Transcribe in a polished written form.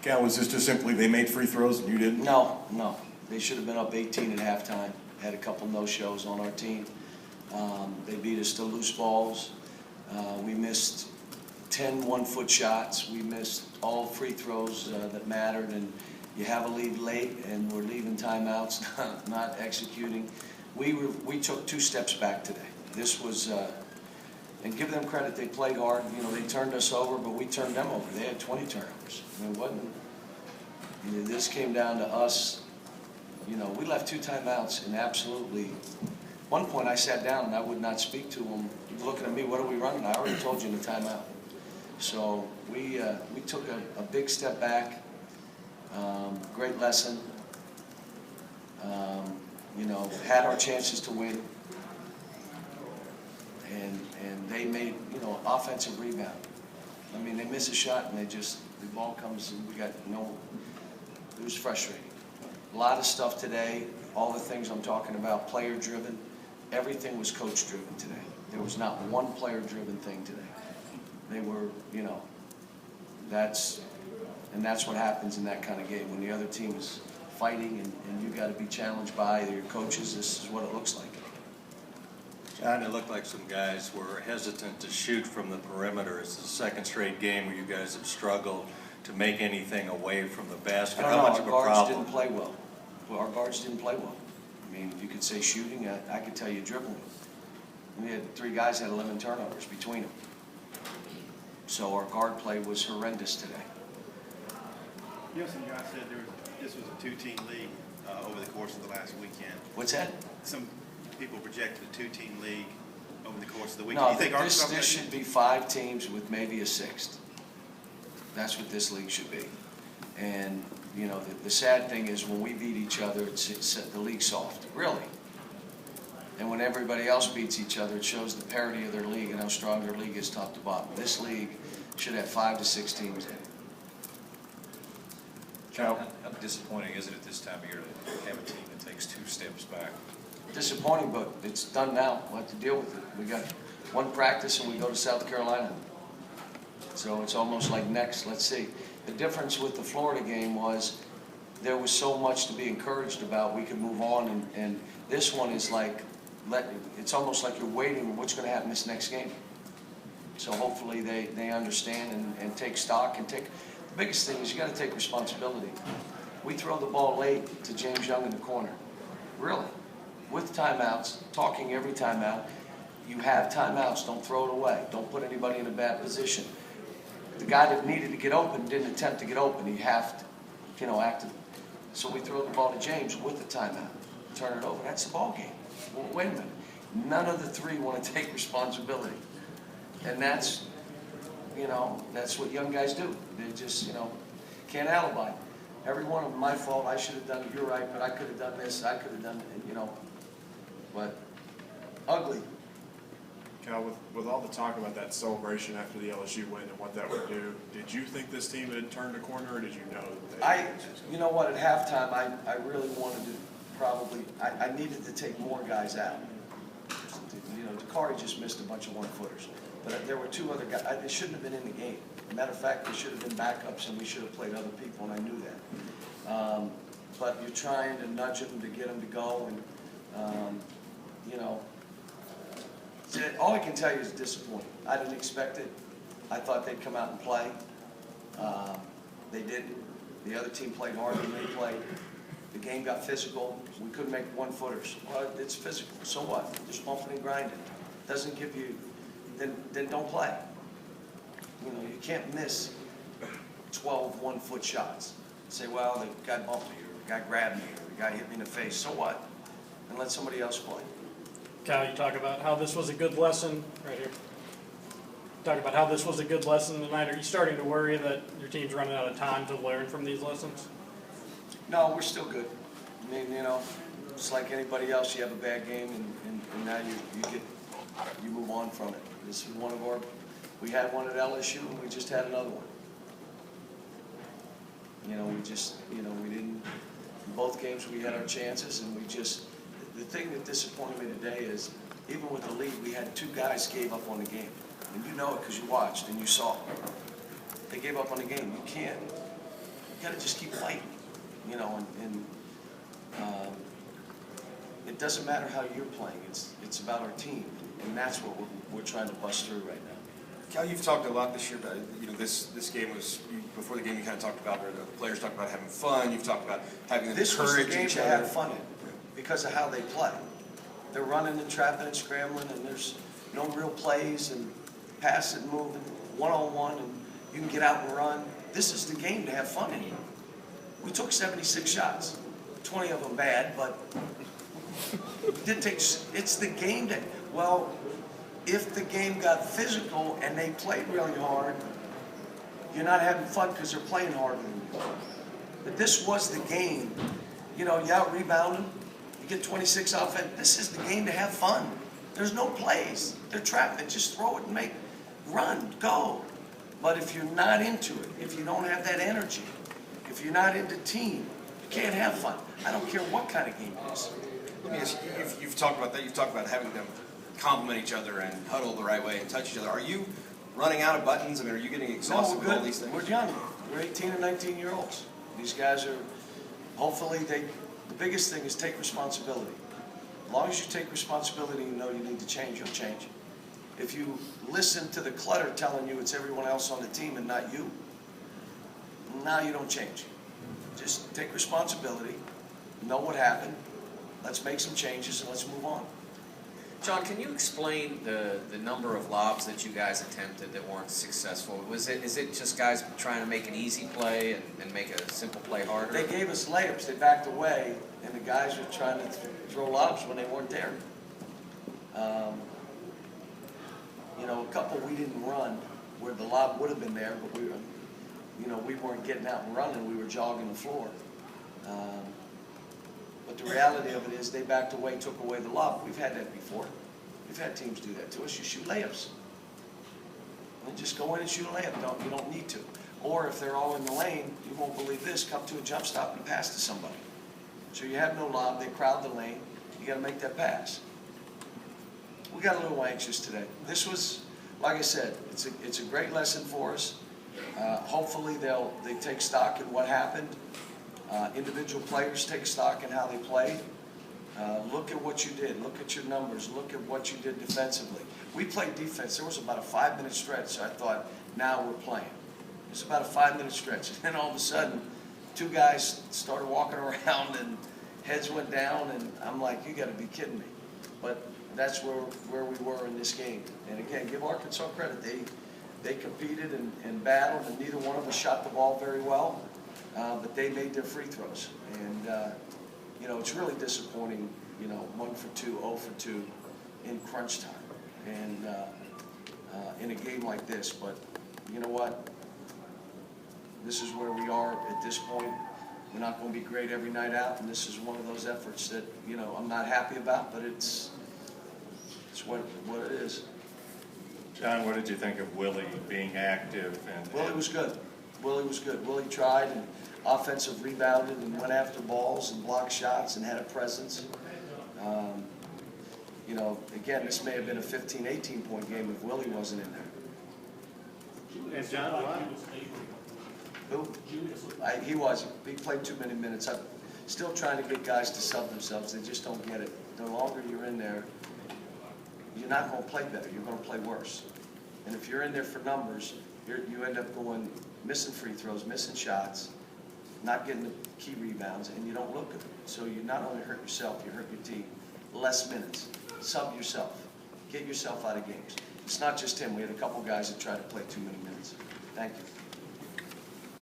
Cal, was this just simply they made free throws and you didn't? No, no. They should have been up 18 at halftime. Had a couple no-shows on our team. They beat us to loose balls. We missed 10 one-foot shots. We missed all free throws that mattered. And you have a lead late, and we're leaving timeouts, not executing. We took 2 steps back today. This was, and give them credit, they played hard. You know, they turned us over, but we turned them over. They had 20 turnovers. I mean, it wasn't. You know, this came down to us. You know, we left 2 timeouts, and absolutely. One point I sat down and I would not speak to him. He was looking at me, what are we running? I already told you in the timeout. So we took a big step back. Great lesson. You know, had our chances to win. And they made, you know, offensive rebound. I mean, they miss a shot and the ball comes and we got no, it was frustrating. A lot of stuff today, all the things I'm talking about, player driven. Everything was coach driven today. There was not one player driven thing today. They were, you know, that's what happens in that kind of game. When the other team is fighting and you got to be challenged by your coaches, this is what it looks like. John, it looked like some guys were hesitant to shoot from the perimeter. It's the second straight game where you guys have struggled to make anything away from the basket. How much of a problem? Our guards didn't play well. Well, our guards didn't play well. I mean, you could say shooting. I could tell you dribbling. We had 3 guys had 11 turnovers between them. So our guard play was horrendous today. You know, some guys said this was a 2-team league over the course of the last weekend. What's that? Some people projected a 2-team league over the course of the weekend. No, you think this should be 5 teams with maybe a 6th. That's what this league should be. And, you know, the sad thing is when we beat each other, it's the league's soft, really. And when everybody else beats each other, it shows the parity of their league and how strong their league is top to bottom. This league should have 5 to 6 teams in it. How disappointing is it at this time of year to have a team that takes 2 steps back? Disappointing, but it's done now. We'll have to deal with it. We got 1 practice and we go to South Carolina. So it's almost like next, let's see. The difference with the Florida game was there was so much to be encouraged about. We could move on, and this one is like, it's almost like you're waiting what's going to happen this next game. So hopefully they understand and take stock and take. The biggest thing is you got to take responsibility. We throw the ball late to James Young in the corner. Really. With timeouts, talking every timeout. You have timeouts, don't throw it away. Don't put anybody in a bad position. The guy that needed to get open didn't attempt to get open. He halved, you know, acted. So we throw the ball to James with the timeout. Turn it over. That's the ball game. Well, wait a minute. None of the 3 want to take responsibility. And that's, you know, that's what young guys do. They just, you know, can't alibi. Every one of them, my fault, I should have done it, you're right, but I could have done this, I could have done it, you know. But ugly. Cal, with all the talk about that celebration after the LSU win and what that would do, did you think this team had turned a corner, or did you know that you know what, at halftime, I really wanted to probably, I needed to take more guys out. You know, Dakari just missed a bunch of 1-footers. But there were 2 other guys, they shouldn't have been in the game. As a matter of fact, they should have been backups, and we should have played other people, and I knew that. But you're trying to nudge them to get them to go, and, you know, all I can tell you is disappointing. I didn't expect it. I thought they'd come out and play. They didn't. The other team played harder than they played. The game got physical. We couldn't make 1-footers. Well, it's physical. So what? Just bumping and grinding. Doesn't give you, then don't play. You know, you can't miss 12 1-foot shots. Say, well, the guy bumped me, or the guy grabbed me, or the guy hit me in the face. So what? And let somebody else play. Cal, you talk about how this was a good lesson right here. Talk about how this was a good lesson tonight. Are you starting to worry that your team's running out of time to learn from these lessons? No, we're still good. I mean, you know, it's like anybody else. You have a bad game, and now you move on from it. This is one of our. We had one at LSU, and we just had another one. You know, we didn't. In both games, we had our chances, and we just. The thing that disappointed me today is, even with the lead, we had 2 guys gave up on the game. And you know it because you watched and you saw it. They gave up on the game. You can't. gotta just keep fighting, you know, and it doesn't matter how you're playing, it's about our team, and that's what we're trying to bust through right now. Cal, you've talked a lot this year about, this game was, before the game you kind of talked about, or the players talked about having fun, you've talked about having them This was the encourage game each to other. have fun in, because of how they play. They're running and trapping and scrambling, and there's no real plays, and passing and moving, one-on-one, and you can get out and run. This is the game to have fun in. We took 76 shots, 20 of them bad, but it's the game that, well, if the game got physical and they played really hard, you're not having fun because they're playing harder than you. But this was the game. You know, you out-rebound them, you get 26 offense. This is the game to have fun. There's no plays. They're trapped. They just throw it and run, go. But if you're not into it, if you don't have that energy, if you're not into team, you can't have fun. I don't care what kind of game it is. Let me ask you, you've talked about that, you've talked about having them compliment each other and huddle the right way and touch each other. Are you running out of buttons? I mean, are you getting exhausted No, with all these things? We're young. We're 18 and 19-year-olds. These guys are, hopefully, the biggest thing is take responsibility. As long as you take responsibility and you know you need to change, you'll change. If you listen to the clutter telling you it's everyone else on the team and not you, now you don't change. Just take responsibility, know what happened, let's make some changes and let's move on. John, can you explain the number of lobs that you guys attempted that weren't successful? Is it just guys trying to make an easy play and make a simple play harder? They gave us layups, they backed away, and the guys were trying to throw lobs when they weren't there. You know, a couple we didn't run where the lob would have been there, but we weren't getting out and running, we were jogging the floor. But the reality of it is they backed away, took away the lob. We've had that before. We've had teams do that to us. You shoot layups. And just go in and shoot a layup. You don't need to. Or if they're all in the lane, you won't believe this, come to a jump stop and pass to somebody. So you have no lob, they crowd the lane, you got to make that pass. We got a little anxious today. This was, like I said, it's a great lesson for us. Hopefully they take stock in what happened. Individual players take stock in how they played. Look at what you did. Look at your numbers. Look at what you did defensively. We played defense. There was about a 5-minute stretch. I thought, now we're playing. It was about a 5-minute stretch. And then all of a sudden, 2 guys started walking around and heads went down. And I'm like, you got to be kidding me. But that's where we were in this game. And again, give Arkansas credit. They competed and battled, and neither one of us shot the ball very well. But they made their free throws. And, it's really disappointing, 1 for 2, 0 for 2 in crunch time. And in a game like this. But you know what? This is where we are at this point. We're not going to be great every night out. And this is one of those efforts that, I'm not happy about. But it's what it is. John, what did you think of Willie being active? Willie was good. Willie was good. Willie tried and offensive rebounded and went after balls and blocked shots and had a presence. Again, this may have been a 15, 18-point game if Willie wasn't in there. And John, why? Who? He wasn't. He played too many minutes. I'm still trying to get guys to sub themselves. They just don't get it. The longer you're in there, you're not going to play better. You're going to play worse. And if you're in there for numbers, you end up missing free throws, missing shots, not getting the key rebounds, and you don't look good. So you not only hurt yourself, you hurt your team. Less minutes. Sub yourself. Get yourself out of games. It's not just him. We had a couple guys that tried to play too many minutes. Thank you.